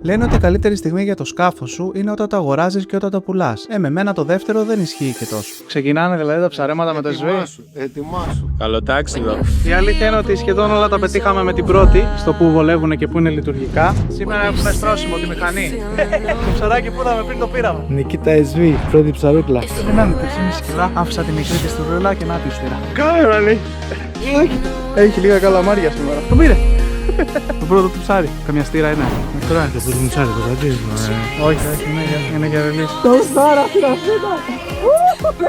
Λένε ότι η καλύτερη στιγμή για το σκάφο σου είναι όταν το αγοράζεις και όταν το πουλάς. Με μένα το δεύτερο δεν ισχύει και τόσο. Ξεκινάνε δηλαδή τα ψαρέματα με το SV. Ετοιμάσου. Καλό τάξιδο. Η αλήθεια είναι ότι σχεδόν όλα τα πετύχαμε με την πρώτη, στο που βολεύουν και που είναι λειτουργικά. Σήμερα έχουμε στρώσιμο τη μηχανή. Το ψαράκι που είδαμε πριν το πήραμε. Νικήτα SV, πρώτη ψαρούκλα. Δεν είναι 3,5 κιλά. Άφησα τη μικρή τη τουρούλα και να τη στήρα. Κάμερα λέει. Έχει λίγα καλαμάρια σήμερα. Το πήρε. Το πρώτο του ψάρι. Καμιά στήρα είναι. Μικρό είναι. Το πρώτο μου ψάρι, το κρατήσουμε. Όχι, είναι για ρελίς. Το ψάρα, φύγα.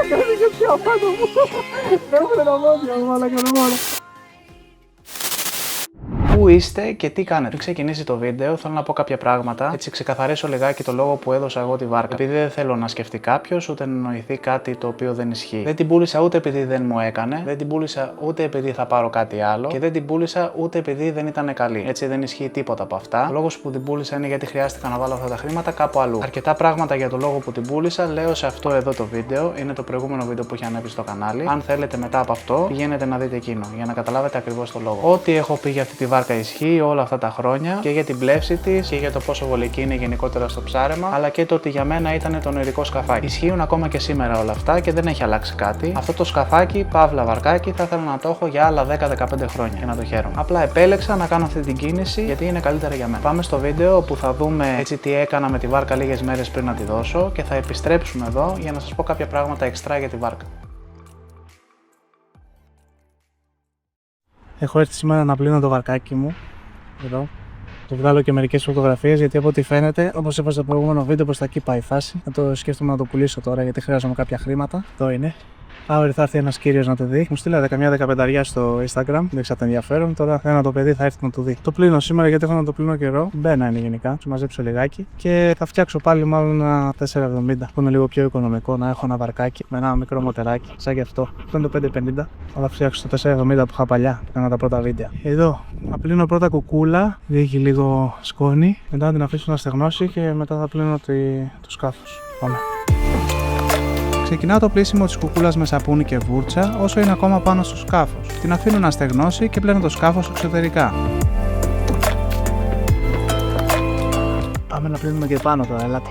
Έκανε και πιο απάνω μου. Έφερε τα μόδια μου, αλλά και μόνο. Πού είστε και τι κάνετε? Πριν ξεκινήσει το βίντεο, θέλω να πω κάποια πράγματα. Έτσι, ξεκαθαρίσω λιγάκι το λόγο που έδωσα εγώ τη βάρκα. Επειδή δεν θέλω να σκεφτεί κάποιο, ούτε να εννοηθεί κάτι το οποίο δεν ισχύει. Δεν την πούλησα ούτε επειδή δεν μου έκανε, δεν την πούλησα ούτε επειδή θα πάρω κάτι άλλο και δεν την πούλησα ούτε επειδή δεν ήταν καλή. Έτσι, δεν ισχύει τίποτα από αυτά. Ο λόγος που την πούλησα είναι γιατί χρειάστηκα να βάλω αυτά τα χρήματα κάπου αλλού. Αρκετά πράγματα για το λόγο που την πούλησα λέω σε αυτό εδώ το βίντεο. Είναι το προηγούμενο βίντεο που είχε ανέβει στο κανάλι. Αν θέλετε μετά από αυτό, πηγαίνετε να δείτε εκείνο για να καταλάβετε ακριβώς το λόγο. Ό,τι έχω πει για αυτή τη βάρκα ισχύει όλα αυτά τα χρόνια και για την πλεύση της και για το πόσο βολική είναι γενικότερα στο ψάρεμα, αλλά και το ότι για μένα ήταν το νοηρικό σκαφάκι. Ισχύουν ακόμα και σήμερα όλα αυτά και δεν έχει αλλάξει κάτι. Αυτό το σκαφάκι, παύλα βαρκάκι, θα ήθελα να το έχω για άλλα 10-15 χρόνια και να το χαίρομαι. Απλά επέλεξα να κάνω αυτή την κίνηση γιατί είναι καλύτερα για μένα. Πάμε στο βίντεο που θα δούμε έτσι τι έκανα με τη βάρκα λίγες μέρες πριν να τη δώσω και θα επιστρέψουμε εδώ για να σας πω κάποια πράγματα εξτρά για τη βάρκα. Έχω έρθει σήμερα να πλύνω το βαρκάκι μου. Εδώ. Το βγάλω και μερικές φωτογραφίες γιατί από ό,τι φαίνεται, όπως είπα στο προηγούμενο βίντεο, προς τα εκεί πάει η φάση. Θα το σκέφτομαι να το πουλήσω τώρα γιατί χρειάζομαι κάποια χρήματα. Εδώ είναι. Αύριο θα έρθει ένας κύριος να το δει. Μου στείλατε καμιά 15 στο Instagram. Δεν ξέρω ενδιαφέρον. Τώρα ένα το παιδί θα έρθει να το δει. Το πλύνω σήμερα γιατί έχω να το πλύνω καιρό. Μπένα είναι γενικά. Σου μαζέψω λιγάκι. Και θα φτιάξω πάλι μάλλον ένα 470 που είναι λίγο πιο οικονομικό. Να έχω ένα βαρκάκι με ένα μικρό μοτεράκι. Σαν και αυτό. Αυτό είναι το 550. Θα φτιάξω το 470 που είχα παλιά. Κάνα τα πρώτα βίντεο. Εδώ. Θα πλύνω πρώτα κουκούλα. Έχει λίγο σκόνη. Μετά την αφήσω να στεγνώσει και μετά θα πλύνω το σκάφος. Πάμε. Ξεκινάω το πλύσιμο της κουκούλας με σαπούνι και βούρτσα όσο είναι ακόμα πάνω στο σκάφος. Την αφήνω να στεγνώσει και πλένω το σκάφος εξωτερικά. Πάμε να πλύνουμε και πάνω τώρα, ελάτε.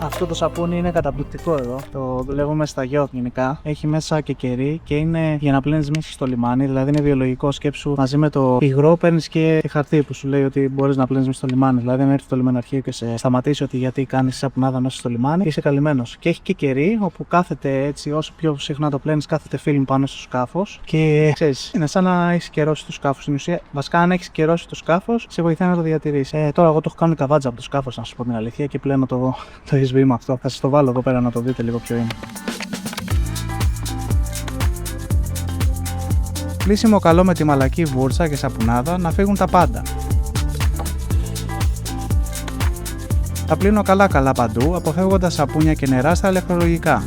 Αυτό το σαπούνι είναι καταπληκτικό εδώ. Το δουλεύουμε στα γιότ γενικά. Έχει μέσα και κερί και είναι για να πλένεις μέσα στο λιμάνι. Δηλαδή είναι βιολογικό. Σκέψου μαζί με το υγρό παίρνεις και χαρτί που σου λέει ότι μπορείς να πλένεις μέσα στο λιμάνι. Δηλαδή, αν έρθει το λιμεναρχείο και σε σταματήσει ότι γιατί κάνεις σαπουνάδα μέσα στο λιμάνι, είσαι καλυμμένος. Και έχει και κερί όπου κάθεται έτσι, όσο πιο συχνά το πλένεις, κάθεται φιλμ πάνω στο σκάφος. Και ξέρεις, είναι σαν να έχει καιρώσει το σκάφος. Στην ουσία, βασικά, αν έχει καιρώσει το σκάφος, σε βοηθάει να το διατηρήσει. Τώρα, εγώ το έχω κάνει καβάτζα από το σκάφος, να σου πω την αλήθεια, και πλένω το SV με αυτό. Θα σας το βάλω εδώ πέρα να το δείτε λίγο ποιο είναι. Πλύσιμο καλό με τη μαλακή βούρτσα και σαπουνάδα να φύγουν τα πάντα. Τα πλύνω καλά παντού, αποφεύγοντας σαπούνια και νερά στα ηλεκτρολογικά.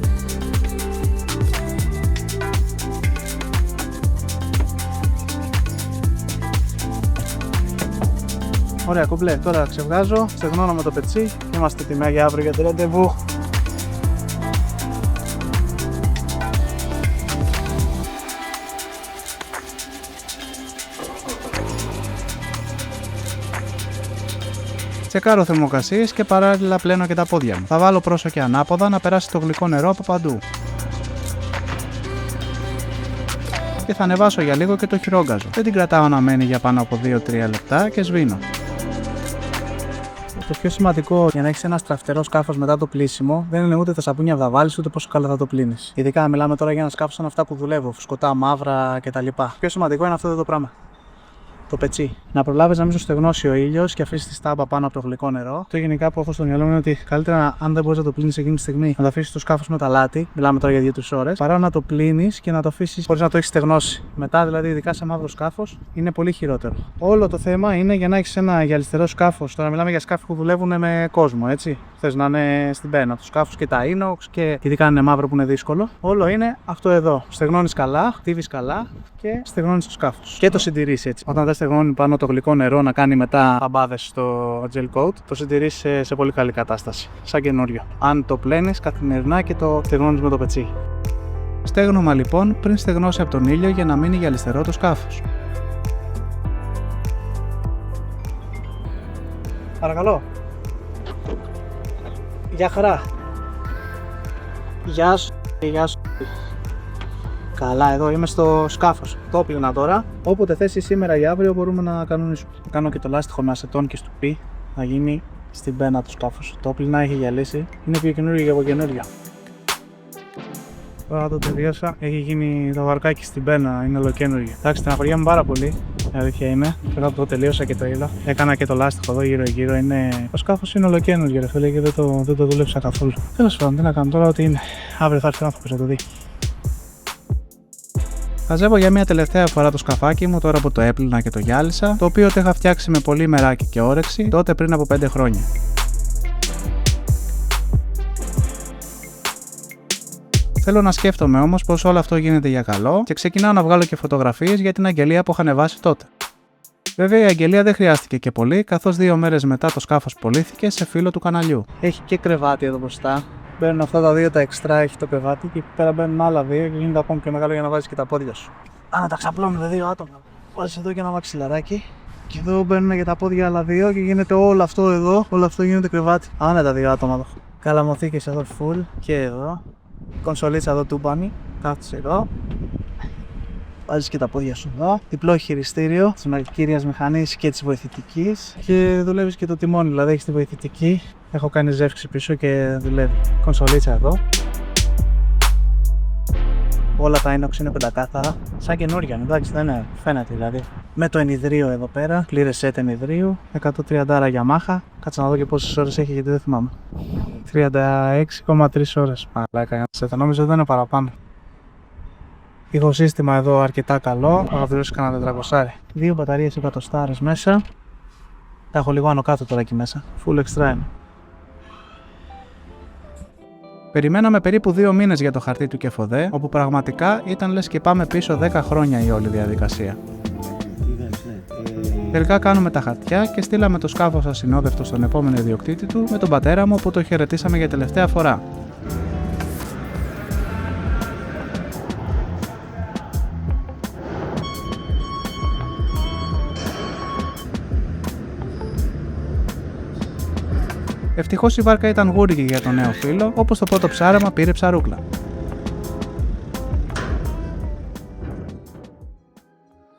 Ωραία, κουμπλέ. Τώρα ξεβγάζω, στεγνώνω με το πετσί και είμαστε έτοιμοι για αύριο για το ραντεβού. Τσεκάρω θερμοκρασίες και παράλληλα πλένω και τα πόδια μου. Θα βάλω πρόσω και ανάποδα να περάσει το γλυκό νερό από παντού. Και θα ανεβάσω για λίγο και το χειρόγκαζο. Δεν την κρατάω να μένει για πάνω από 2-3 λεπτά και σβήνω. Το πιο σημαντικό για να έχεις ένα στραφτερό σκάφος μετά το πλύσιμο δεν είναι ούτε τα σαπούνια που θα βάλεις ούτε πόσο καλά θα το πλύνεις. Ειδικά μιλάμε τώρα για ένα σκάφος σαν αυτά που δουλεύω, φουσκωτά, μαύρα κτλ. Το πιο σημαντικό είναι αυτό εδώ το πράγμα. Το πετσί. Να προλάβεις να μην σου στεγνώσει ο ήλιος και αφήσεις τη στάμπα πάνω από το γλυκό νερό. Το γενικά που έχω στο μυαλό μου είναι ότι καλύτερα, αν δεν μπορείς να το πλύνεις εκείνη τη στιγμή, να το αφήσεις το σκάφος με τα λάτι, μιλάμε τώρα για 2-3 ώρες, παρά να το πλύνεις και να το αφήσεις χωρίς να το έχεις στεγνώσει. Μετά, δηλαδή, ειδικά σε μαύρο σκάφος, είναι πολύ χειρότερο. Όλο το θέμα είναι για να έχεις ένα γυαλιστερό σκάφος. Τώρα μιλάμε για σκάφη που δουλεύουν με κόσμο, έτσι. Θες να είναι στην πένα. Το σκάφος και τα inox και ειδικά αν είναι μαύρο που είναι δύσκολο. Όλο είναι αυτό εδώ. Στεγνώνεις καλά, χτύβεις καλά και στεγνώνεις το σκάφος. Και το συντηρείς έτσι. Όταν δεν στεγνώνει πάνω το γλυκό νερό να κάνει μετά ταμπάδες στο gel coat, το συντηρείς σε πολύ καλή κατάσταση. Σαν καινούριο. Αν το πλένεις καθημερινά και το στεγνώνεις με το πετσί. Στέγνομα λοιπόν πριν στεγνώσει από τον ήλιο για να μείνει γυαλιστερό το σκάφος. Παρακαλώ. Γεια χαρά. Γεια σου. Γεια σου. Καλά, εδώ είμαι στο σκάφος. Το όπλυνα τώρα. Όποτε θέσει σήμερα ή αύριο μπορούμε να κανονίσουμε. Κάνω και το λάστιχο με ασετόν και στουπί. Να γίνει στην πένα του σκάφους. Το όπλυνα έχει γυαλίσει. Είναι πιο καινούργιο και από καινούργιο. Τώρα το τελείωσα. Έχει γίνει το βαρκάκι στην πένα. Είναι ολοκένουργιο. Εντάξει, στεναχωριέμαι πάρα πολύ. Η αλήθεια είναι. Τώρα που το τελείωσα και το είδα. Έκανα και το λάστιχο εδώ γύρω-γύρω. Το σκάφος είναι ολοκένουργιο, ρε φίλε, και δεν το δούλεψα καθόλου. Τέλος πάντων, τι να κάνω τώρα, ότι είναι. Αύριο θα έρθει ο άνθρωπος να το δει. Χαζεύω για μια τελευταία φορά το σκαφάκι μου τώρα που το έπλυνα και το γυάλισα, το οποίο το είχα φτιάξει με πολύ μεράκι και όρεξη τότε πριν από 5 χρόνια. Θέλω να σκέφτομαι όμως πως όλο αυτό γίνεται για καλό και ξεκινάω να βγάλω και φωτογραφίες για την αγγελία που είχα ανεβάσει τότε. Βέβαια η αγγελία δεν χρειάστηκε και πολύ, καθώς 2 μέρες μετά το σκάφος πωλήθηκε σε φίλο του καναλιού. Έχει και κρεβάτι εδώ μπροστά. Μπαίνουν αυτά τα 2 τα εξτρά, έχει το κρεβάτι και εκεί πέρα μπαίνουν άλλα 2 και γίνεται ακόμη πιο μεγάλο για να βάζεις και τα πόδια σου. Να τα ξαπλώνουν 2 άτομα. Βάζεις εδώ και ένα μαξιλαράκι. Και εδώ μπαίνουν για τα πόδια άλλα 2 και γίνεται όλο αυτό εδώ. Όλο αυτό γίνεται κρεβάτι. Άνετα 2 άτομα εδώ. Καλαμοθήκες εδώ full και εδώ. Κονσολίτσα εδώ τούμπανη. Κάθεσαι εδώ. Βάζεις και τα πόδια σου εδώ. Διπλό χειριστήριο της κύριας μηχανής και της βοηθητικής. Και δουλεύεις και το τιμόνι, δηλαδή έχεις τη βοηθητική. Έχω κάνει ζεύξη πίσω και δουλεύει. Κονσολίτσα εδώ. Όλα τα ίνοξ είναι πεντακάθαρα. Σαν καινούργια, εντάξει, δεν είναι, φαίνεται δηλαδή. Με το ενιδρίο εδώ πέρα, πλήρες σετ ενιδρίου. 130 Yamaha. Κάτσε να δω και πόσες ώρες έχει γιατί δεν θυμάμαι. 36,3 ώρες. Μαλάκα, θα νόμιζα δεν είναι παραπάνω. Ηχοσύστημα εδώ αρκετά καλό. Θα βρει κανένα 400. 2 μπαταρίες 100 μέσα. Τα έχω λίγο άνω κάτω τώρα εκεί μέσα. Full extra είναι. Περιμέναμε περίπου 2 μήνες για το χαρτί του Κεφοδέ, όπου πραγματικά ήταν λες και πάμε πίσω 10 χρόνια η όλη διαδικασία. Τελικά κάνουμε τα χαρτιά και στείλαμε το σκάφος ασυνόδευτο στον επόμενο ιδιοκτήτη του με τον πατέρα μου που το χαιρετήσαμε για τελευταία φορά. Ευτυχώς η βάρκα ήταν γούρικη για τον νέο φίλο, όπως το πρώτο ψάρεμα πήρε ψαρούκλα.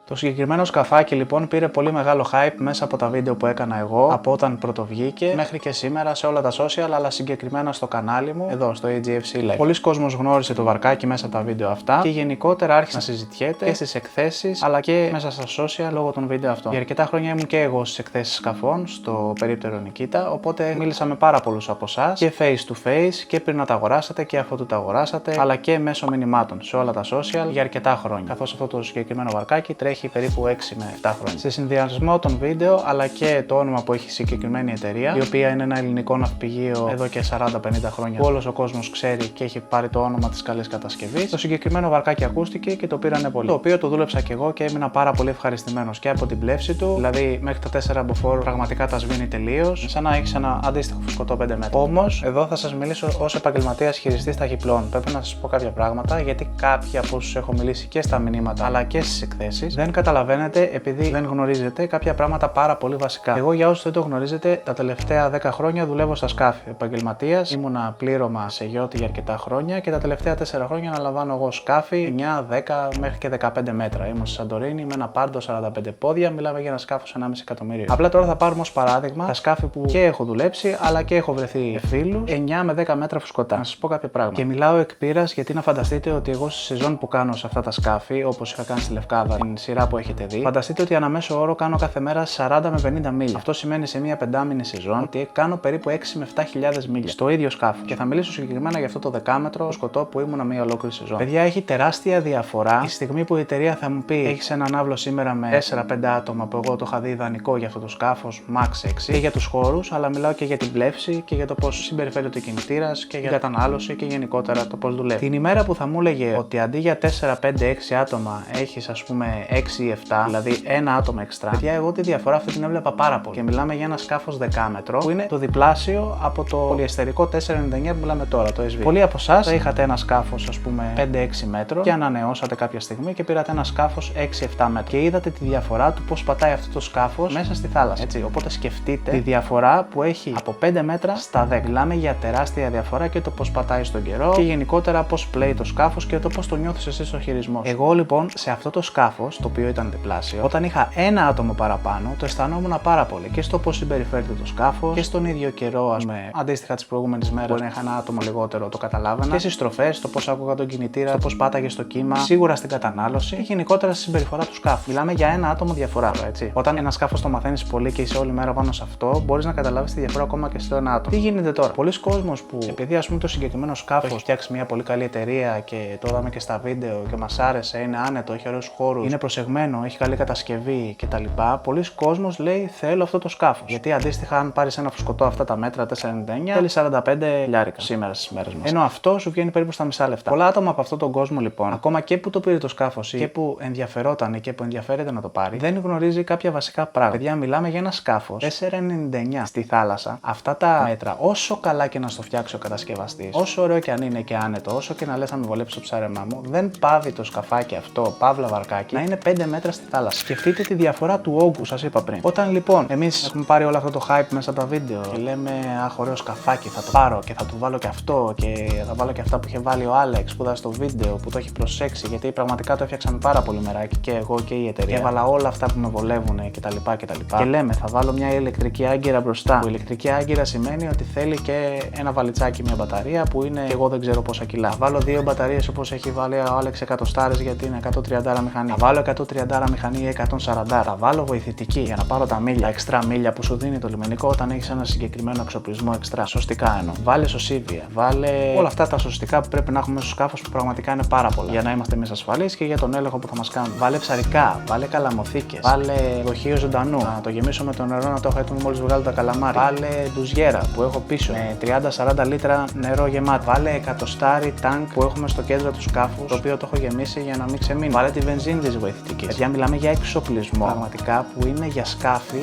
Το συγκεκριμένο σκαφάκι λοιπόν πήρε πολύ μεγάλο hype μέσα από τα βίντεο που έκανα εγώ από όταν πρωτοβγήκε μέχρι και σήμερα σε όλα τα social, αλλά συγκεκριμένα στο κανάλι μου εδώ στο AGFC Live. Πολλοί κόσμος γνώρισε το βαρκάκι μέσα από τα βίντεο αυτά και γενικότερα άρχισε να συζητιέται και στις εκθέσεις αλλά και μέσα στα social λόγω των βίντεο αυτών. Για αρκετά χρόνια ήμουν και εγώ στις εκθέσεις σκαφών στο περίπτερο Νικήτα, οπότε μίλησα με πάρα πολλούς από εσάς και face to face και πριν να τα αγοράσετε και αφού τα αγοράσατε, αλλά και μέσω μηνυμάτων σε όλα τα social για αρκετά χρόνια. Καθώς αυτό το συγκεκριμένο βαρκάκι τρέχει περίπου 6 με 7 χρόνια. Σε συνδυασμό των βίντεο αλλά και το όνομα που έχει η συγκεκριμένη εταιρεία, η οποία είναι ένα ελληνικό ναυπηγείο εδώ και 40-50 χρόνια που όλος ο κόσμος ξέρει και έχει πάρει το όνομα της καλής κατασκευής, το συγκεκριμένο βαρκάκι ακούστηκε και το πήρανε πολύ. Το οποίο το δούλεψα και εγώ και έμεινα πάρα πολύ ευχαριστημένος και από την πλεύση του, δηλαδή μέχρι τα 4 μποφόρ πραγματικά τα σβήνει τελείως, σαν να έχει ένα αντίστοιχο φουσκωτό 5 μέτρα. Όμως, εδώ θα σας μιλήσω ως επαγγελματίας χειριστής ταχυπλών. Πρέπει να σας πω κάποια πράγματα γιατί κάποιοι από όσους έχω μιλήσει και στα μηνύματα αλλά και στις εκθέσεις δεν καταλαβαίνετε επειδή δεν γνωρίζετε κάποια πράγματα πάρα πολύ βασικά. Εγώ, για όσους δεν το γνωρίζετε, τα τελευταία 10 χρόνια δουλεύω στα σκάφη. Επαγγελματίας, ήμουνα πλήρωμα σε γιώτη για αρκετά χρόνια και τα τελευταία 4 χρόνια αναλαμβάνω εγώ σκάφη 9, 10 μέχρι και 15 μέτρα. Ήμουν στη Σαντορίνη με ένα πάρντο 45 πόδια, μιλάμε για ένα σκάφος 1,5 εκατομμύριο. Απλά τώρα θα πάρουμε ως παράδειγμα τα σκάφη που και έχω δουλέψει αλλά και έχω βρεθεί φίλους 9 με 10 μέτρα φουσκωτά. Να σας πω κάποια πράγματα. Και μιλάω εκ πείρας γιατί να φανταστείτε ότι εγώ στη σεζόν που κάνω σε αυτά τα σκάφη, όπως είχα κάνει στη Λευκάδα, την σειρά που έχετε δει, φανταστείτε ότι ανά μέσο όρο κάνω κάθε μέρα 40 με 50 μίλια. Αυτό σημαίνει σε μία 5μηνη σεζόν ότι κάνω περίπου 6 με 7.000 μίλια στο ίδιο σκάφο. Και θα μιλήσω συγκεκριμένα για αυτό το 10μέτρο σκοτό που ήμουνα μία ολόκληρη σεζόν. Παιδιά, έχει τεράστια διαφορά τη στιγμή που η εταιρεία θα μου πει: έχει ένα ναύλο σήμερα με 4-5 άτομα που εγώ το είχα δει ιδανικό για αυτό το σκάφο, max 6, και για τους χώρους, αλλά μιλάω και για την πλεύση και για το πώς συμπεριφέρεται ο κινητήρας και για κατανάλωση και γενικότερα το πώς δουλεύει. Την ημέρα που θα μου έλεγε ότι αντί για 4, 5, 6 άτομα έχει ας πούμε 6 6 ή 7, δηλαδή ένα άτομο εξτρά. Παιδιά, εγώ τη διαφορά αυτή την έβλεπα πάρα πολύ. Και μιλάμε για ένα σκάφος 10 μέτρο που είναι το διπλάσιο από το πολυεστερικό 4,99 που μιλάμε τώρα, το SV. Πολλοί από εσάς θα είχατε ένα σκάφος, ας πούμε, 5-6 μέτρο και ανανεώσατε κάποια στιγμή και πήρατε ένα σκάφος 6-7 μέτρο. Και είδατε τη διαφορά του πώς πατάει αυτό το σκάφος μέσα στη θάλασσα. Έτσι. Οπότε σκεφτείτε τη διαφορά που έχει από 5 μέτρα στα 10. Μιλάμε για τεράστια διαφορά και το πώς πατάει στον καιρό και γενικότερα πώς πλέει το σκάφος και το πώς το νιώθεις εσύ στο χειρισμό. Εγώ λοιπόν σε αυτό το σκάφος, το οποίο ήταν διπλάσιο, όταν είχα ένα άτομο παραπάνω, το αισθανόμουν πάρα πολύ και στο πώς συμπεριφέρεται το σκάφος και στον ίδιο καιρό, ας πούμε, αντίστοιχα τις προηγούμενες μέρες που είχα ένα άτομο λιγότερο, το καταλάβαινα και στις στροφές, το πώς άκουγα τον κινητήρα, το πώς πάταγε στο κύμα, σίγουρα στην κατανάλωση και γενικότερα στη συμπεριφορά του σκάφου. Μιλάμε για ένα άτομο διαφορά, έτσι. Όταν ένα σκάφος το μαθαίνεις πολύ και είσαι όλη μέρα πάνω σε αυτό, μπορείς να καταλάβεις τη διαφορά ακόμα και στο ένα άτομο. Τι γίνεται τώρα? Πολλοί κόσμος που, επειδή ας πούμε το συγκεκριμένο σκάφος έχει φτιάξει μια πολύ καλή εταιρεία και το είδαμε και στα βίντεο και μας άρεσε, είναι άνετο, έχει ωραίους χώρους, είναι προσεγμένο, έχει καλή κατασκευή κτλ. Πολλοί κόσμος λέει θέλω αυτό το σκάφος. Γιατί αντίστοιχα, αν πάρεις ένα φουσκωτό αυτά τα μέτρα 4,99, θέλει 45 χιλιάρικα σήμερα στις μέρες μας. Ενώ αυτό σου βγαίνει περίπου στα μισά λεφτά. Πολλά άτομα από αυτόν τον κόσμο λοιπόν, ακόμα και που το πήρε το σκάφος ή και που ενδιαφερόταν και που ενδιαφέρεται να το πάρει, δεν γνωρίζει κάποια βασικά πράγματα. Παιδιά, μιλάμε για ένα σκάφος 4,99 στη θάλασσα. Αυτά τα μέτρα, όσο καλά και να στο φτιάξει ο κατασκευαστής, όσο ωραίο και αν είναι και άνετο, όσο και να λες να με βολέψει το ψάρεμά μου, δεν πάβει το σκαφάκι αυτό, παύλα βαρκάκι, να είναι 5 μέτρα στη θάλασσα. Σκεφτείτε τη διαφορά του όγκου, σας είπα πριν. Όταν λοιπόν εμείς έχουμε πάρει όλο αυτό το hype μέσα από τα βίντεο και λέμε αχ, ωραίο σκαφάκι, θα το πάρω και θα του βάλω και αυτό και θα βάλω και αυτά που είχε βάλει ο Άλεξ που είδα στο βίντεο, που το έχει προσέξει, γιατί πραγματικά το έφτιαξαν πάρα πολύ μεράκι και εγώ και η εταιρεία. Και έβαλα όλα αυτά που με βολεύουν κτλ. Και λέμε, θα βάλω μια ηλεκτρική άγκυρα μπροστά. Που ηλεκτρική άγκυρα σημαίνει ότι θέλει και ένα βαλιτσάκι, μια μπαταρία που είναι εγώ δεν ξέρω πόσα κιλά. Θα βάλω δύο μπαταρίες όπως έχει βάλει ο Άλεξ 100 γιατί είναι 130 μηχανή. Θα βάλω 130 μηχανή ή 140. Θα βάλω βοηθητική για να πάρω τα μίλια, εξτρά μίλια που σου δίνει το λιμενικό όταν έχει ένα συγκεκριμένο εξοπλισμό εξτρά. Σωστικά εννοώ. Βάλε σωσίβια, βάλε όλα αυτά τα σωστικά που πρέπει να έχουμε στο σκάφος που πραγματικά είναι πάρα πολλά. Για να είμαστε εμείς ασφαλείς και για τον έλεγχο που θα μας κάνουν. Βάλε ψαρικά, βάλε καλαμοθήκες, βάλε δοχείο ζωντανού. Να το γεμίσω με το νερό να το έχω έτοιμο μόλις βγάλω τα καλαμάρια. Βάλε ντουζιέρα που έχω πίσω με 30-40 λίτρα νερό γεμάτο. Βάλε εκατοστάρι τάγκ που έχουμε στο κέντρο του σκάφους, το οποίο το έχω γεμίσει για να μην ξεμείνει. Βάλε τη βενζίνη της βοηθητικής. Παιδιά, μιλάμε για εξοπλισμό πραγματικά που είναι για σκάφη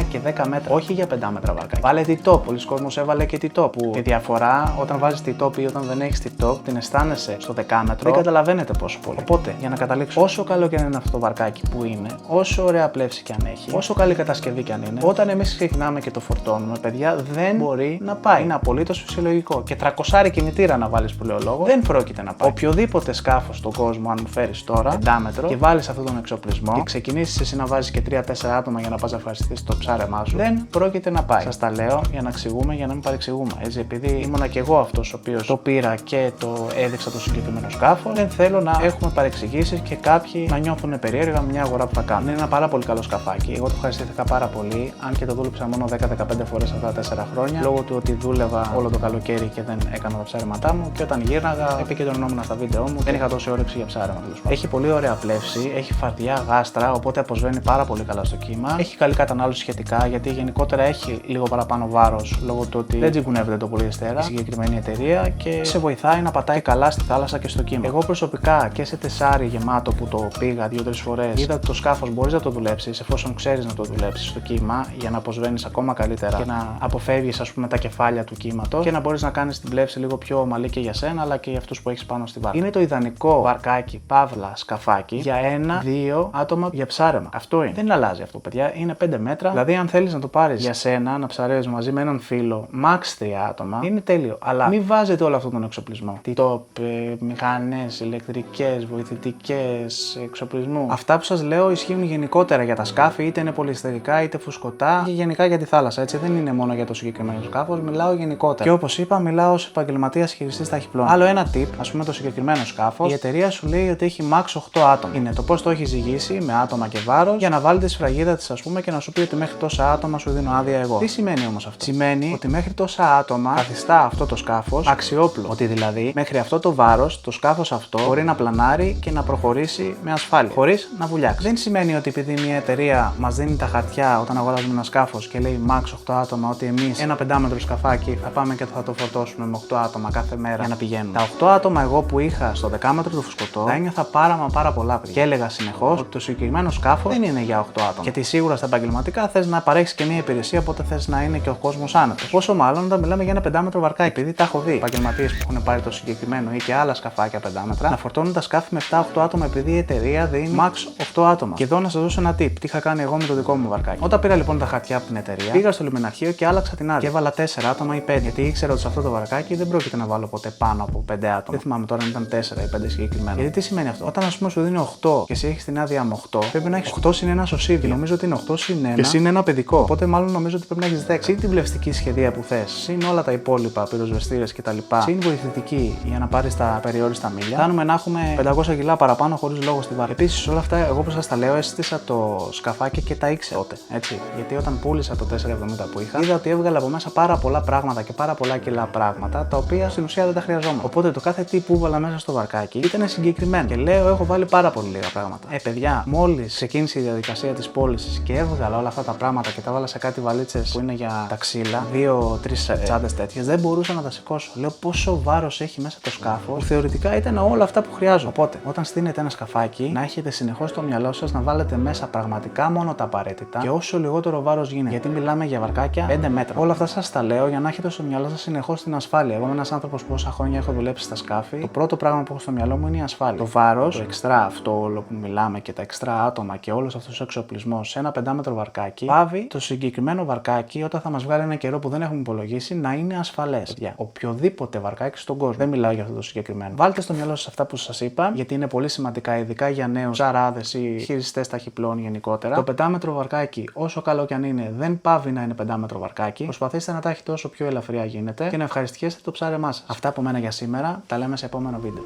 9 και 10 μέτρα, όχι για 5 μέτρα βαρκάκι. Βάλε τιτόπ. Πολλοί κόσμος έβαλε και τιτόπ. Που τη διαφορά όταν βάζεις τιτόπ ή όταν δεν έχεις τιτόπ την αισθάνεσαι στο 10 μέτρο, δεν καταλαβαίνετε πόσο πολύ. Οπότε, για να καταλήξω, όσο καλό και αν είναι αυτό το βαρκάκι που είναι, όσο ωραία πλεύση και αν έχει, όσο καλή κατασκευή και αν είναι, όταν εμείς ξεκινάμε και το φορτώνουμε, παιδιά, δεν μπορεί να πάει. Είναι απολύτως φυσιολογικό. Και 300 κινητήρα να βάλεις που λέω λόγο, δεν πρόκειται να πάει. Οποιοδήποτε σκάφος στον κόσμο, αν μου φέρεις τώρα 5 μέτρο και βάλεις αυτόν τον εξοπλισμό και ξεκινήσεις εσύ να βάζεις και 3-4 άτομα για να πας να ευχαριστήσεις το ψάρεμά σου, δεν πρόκειται να πάει. Σας τα λέω για να εξηγούμε, για να μην παρεξηγούμε. Έτσι, επειδή ήμουνα και εγώ αυτός ο οποίος το πήρα και το έδειξα το συγκεκριμένο σκάφος, δεν θέλω να έχουμε παρεξηγήσεις και κάποιοι να νιώθουν περίεργα με μια αγορά που θα κάνουν. Είναι ένα πάρα πολύ καλό σκαφάκι. Εγώ το ευχαριστήθηκα πάρα πολύ, αν και το δούλεψα μόνο 10-15 φορές αυτά τα 4 χρόνια, λόγω του ότι δούλευα όλο το καλοκαίρι και δεν έκανα τα ψάρεματά μου. Και όταν γύρναγα, επικεντρωνόμουν στα βίντεο μου, δεν είχα τόση όρεξη για ψάρεμα. Έχει πολύ ωραία πλεύση, έχει φαρδιά γάστρα, οπότε αποσβαίνει πάρα πολύ καλά στο κύμα. Έχει καλή κατανάλωση σχετικά, γιατί γενικότερα έχει λίγο παραπάνω βάρος λόγω του ότι δεν τσιγκουνεύεται το πολυεστέρα η συγκεκριμένη εταιρεία και σε βοηθάει να πατάει καλά στη θάλασσα και στο κύμα. Εγώ προσωπικά και σε τεσάρι γεμάτο που το πήγα 2-3 φορές, είδα ότι το σκάφος μπορείς να το δουλέψεις εφόσον ξέρεις να το δουλέψεις στο κύμα για να αποσβαίνεις ακόμα καλύτερα και να αποφεύγεις ας πούμε τα κεφάλια του κύματος και να μπορείς να κάνεις την πλεύση λίγο πιο ομαλή και για σένα αλλά και για αυτούς που έχεις πάνω στη βάρκα. Είναι το ιδανικό βαρκάκι, παύλα, σκαφάκι για 1-2 άτομα για ψάρεμα. Αυτό είναι. Δεν αλλάζει αυτό, παιδιά. Είναι 5 μέτρα. Δηλαδή, αν θέλεις να το πάρεις για σένα, να ψαρεύεις μαζί με έναν φίλο, max 3 άτομα, είναι τέλειο. Αλλά μην βάζετε όλο αυτόν τον εξοπλισμό. Τιτόπ, μηχανές, ηλεκτρικές, βοηθητικές, εξοπλισμού. Αυτά που σας λέω ισχύουν γενικότερα για τα σκάφη, είτε είναι πολυεστερικά είτε φουσκωτά και γενικά για τη θάλασσα. Έτσι, δεν είναι μόνο για το συγκεκριμένο σκάφος, μιλάω γενικότερα. Και όπως είπα, μιλάω ως επαγγελματίας χειριστής ταχυπλών. Άλλο ένα tip, ας πούμε το συγκεκριμένο σκάφος, η εταιρεία σου λέει ότι έχει max 8 άτομα. Είναι το πώς το έχει ζυγίσει με άτομα και βάρος για να βάλει τη σφραγίδα της, ας πούμε, και να σου πει ότι μέχρι τόσα άτομα σου δίνω άδεια εγώ. Τι σημαίνει όμως αυτό? Σημαίνει ότι μέχρι τόσα άτομα καθιστά αυτό το σκάφος αξιόπλο. Ότι δηλαδή μέχρι αυτό το βάρος το σκάφος αυτό μπορεί να πλανάρει και να προχωρήσει με ασφάλεια, χωρίς να βουλιάξει. Δεν σημαίνει ότι επειδή μια εταιρεία μας δίνει τα χαρτιά όταν αγοράζουμε ένα σκάφος και λέει max 8 άτομα, ότι εμείς ένα 5 μέτρο σκαφάκι θα πάμε και θα το φορτώσουμε με 8 άτομα κάθε μέρα για να πηγαίνουμε. Τα 8 άτομα εγώ που είχα στο 10 μέτρο του φουσκωτό τα ένιωθα πάρα πολλά πριν. Και έλεγα συνέχεια συνεχώς ότι το συγκεκριμένο σκάφο δεν είναι για 8 άτομα. Γιατί σίγουρα στα επαγγελματικά θες να παρέχεις και μια υπηρεσία, οπότε θες να είναι και ο κόσμος άνετο. Πόσο μάλλον όταν μιλάμε για ένα 5μέτρο βαρκάκι, επειδή τα έχω δει επαγγελματίες που έχουν πάρει το συγκεκριμένο ή και άλλα σκαφάκια 5 μέτρα να φορτώνουν τα σκάφη με 7-8 άτομα, επειδή η εταιρεία δίνει max 8 άτομα. Και εδώ να σας δώσω ένα tip. Τι είχα κάνει εγώ με το δικό μου βαρκάκι. Όταν πήρα λοιπόν τα χαρτιά από την εταιρεία, πήγα στο λιμεναρχείο και άλλαξα την άδεια. Και έβαλα 4 άτομα ή 5. Γιατί ήξερα ότι σε αυτό το βαρκάκι δεν πρόκειται να βάλω ποτέ πάνω από 5 άτομα. Δεν θυμάμαι τώρα αν ήταν 4 ή 5 συγκεκριμένα. Γιατί τι σημαίνει αυτό. Όταν α πούμε σου δίνει 8 και εσύ έχει την άδεια με 8, πρέπει να έχει 8 συν 1 σωσίδιο. Νομίζω ότι είναι 8 συν 1 και συν 1 παιδικό. Οπότε μάλλον νομίζω ότι πρέπει να έχει 10. Συν την πλευστική σχεδία που θε, συν όλα τα υπόλοιπα πυροσβεστήρες κτλ. Συν βοηθητική για να πάρει τα περιόριστα μίλια. Φτάνουμε να έχουμε 500 κιλά παραπάνω χωρίς λόγο στη βάρκα. Επίσης όλα αυτά, εγώ που σας τα λέω, έστησα το σκαφάκι και τα ήξερα τότε. Έτσι. Γιατί όταν πούλησα το 470 που είχα, είδα ότι έβγαλα από μέσα πάρα πολλά πράγματα και πάρα πολλά κιλά πράγματα τα οποία στην ουσία δεν τα χρειαζόμουν. Οπότε το κάθε τι που έβαλα μέσα στο βαρκάκι ήταν συγκεκριμένο. Και λέω, έχω βάλει πάρα πολύ λίγα πράγματα. Παιδιά, μόλις ξεκίνησε η διαδικασία της πώλησης και έβγαλα όλα αυτά τα πράγματα και τα βάλα σε κάτι βαλίτσες που είναι για τα ξύλα, 2-3 τσάντες τέτοιες, δεν μπορούσα να τα σηκώσω. Λέω πόσο βάρος έχει μέσα το σκάφο, που θεωρητικά ήταν όλα αυτά που χρειάζομαι. Οπότε, όταν στείνετε ένα σκαφάκι, να έχετε συνεχώς στο μυαλό σας να βάλετε μέσα πραγματικά μόνο τα απαραίτητα και όσο λιγότερο βάρος γίνεται. Γιατί μιλάμε για βαρκάκια 5 μέτρα. Όλα αυτά σας τα λέω για να έχετε στο μυαλό σας συνεχώς την ασφάλεια. Εγώ είμαι ένας άνθρωπος που όσα χρόνια έχω δουλέψει στα σκάφη, το πρώτο πράγμα που έχω στο μυαλό μου είναι η ασφάλεια. Το βάρος, το εξτρά αυτό όλο που μιλάμε και τα εξτρά άτομα και όλος αυτός ο εξοπλισμός σε ένα 5μέτρο βαρκάκι, πάβει το συγκεκριμένο βαρκάκι όταν θα μας βγάλει ένα καιρό που δεν έχουμε υπολογίσει να είναι ασφαλές. Για οποιοδήποτε βαρκάκι στον κόσμο. Δεν μιλάω για αυτό το συγκεκριμένο. Βάλτε στο μυαλό σας αυτά που σας είπα, γιατί είναι πολύ σημαντικά, ειδικά για νέους ψαράδες ή χειριστές ταχυπλών γενικότερα. Το 5μέτρο βαρκάκι, όσο καλό κι αν είναι, δεν πάβει να είναι 5μέτρο βαρκάκι. Προσπαθήστε να τα έχετε όσο πιο ελαφριά γίνεται και να ευχαριστιέστε το ψάρεμά σας. Αυτά από μένα για σήμερα. Τα λέμε σε επόμενο βίντεο.